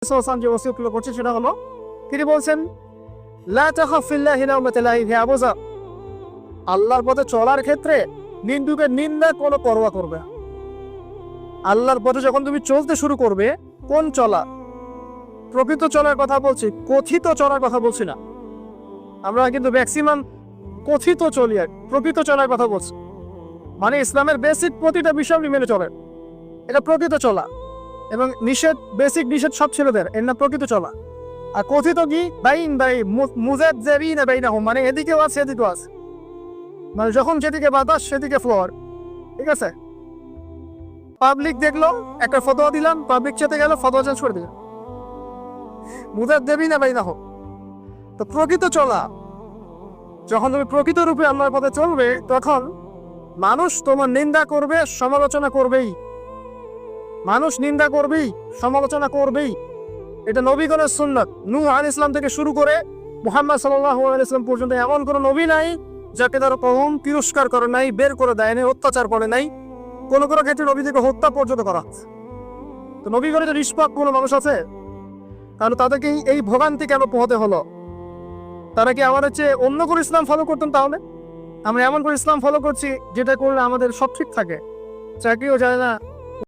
সাল্লাল্লাহু যে ওসিয়তগুলো করছে সেটা হলো তিনি বলছেন লা তাখাফ ফিল্লাহি লাওমাতা লাইম, হে আবু যর, আল্লাহর পথে চলার ক্ষেত্রে নিন্দুকের নিন্দা কোনো পরোয়া করবে না। আল্লাহর পথে যখন তুমি চলতে শুরু করবে, কোন চলা, প্রকৃত চলার কথা বলছি, কথিত চলার কথা বলছি না। আমরা কিন্তু ম্যাক্সিমাম কথিত চলি, আর প্রকৃত চলার কথা বলছি। মানে ইসলামের বেসিক প্রতিটা বিষয় আপনি মেনে চলেন, এটা প্রকৃত চলা। এবং নিষেধ, বেসিক নিষেধ সব ছেড়ে দেন, এর না প্রকৃত চলা। আর কথিত কি বাইন বাই মুজাজ্জাবিনা বাইনাহুম, মানে এদিকেও আছে এদিকেও আছে, মানে যখন যেদিকে বাতাস সেদিকে ফ্লোর। ঠিক আছে, পাবলিক দেখলো একটা ফতোয়া দিলাম, পাবলিক চেতে গেল, ফতোয়া চেঞ্জ করে দিলাম, মুজাজ্জাবিনা বাইনাহুম। তো প্রকৃত চলা, যখন তুমি প্রকৃত রূপে আল্লাহর পথে চলবে, তখন মানুষ তোমার নিন্দা করবে, সমালোচনা করবেই। মানুষ নিন্দা করবেই, সমালোচনা করবেই। এটা নবীগণের সুন্নাত। নূহ আলাইহিস সালাম থেকে শুরু করে মুহাম্মদ সাল্লাল্লাহু আলাইহি ওয়াসাল্লাম পর্যন্ত এমন কোনো নবী নাই যাকে তার কওম তিরস্কার করে নাই, বের করে দেয় নাই, অত্যাচার করে নাই। কোনো কোনো ক্ষেত্রে নবীদেরকে হত্যা পর্যন্ত করা হচ্ছে। তো নবীগণের যে নিষ্পাপ কোনো মানুষ আছে, তাহলে তাদেরকে এই ভোগান্তি কেন পোহাতে হলো? তারা কি আমাদের চেয়ে অন্য করে ইসলাম ফলো করতেন? তাহলে আমরা এমন করে ইসলাম ফলো করছি যেটা করলে আমাদের সব ঠিক থাকে, চাকরিও যায় না,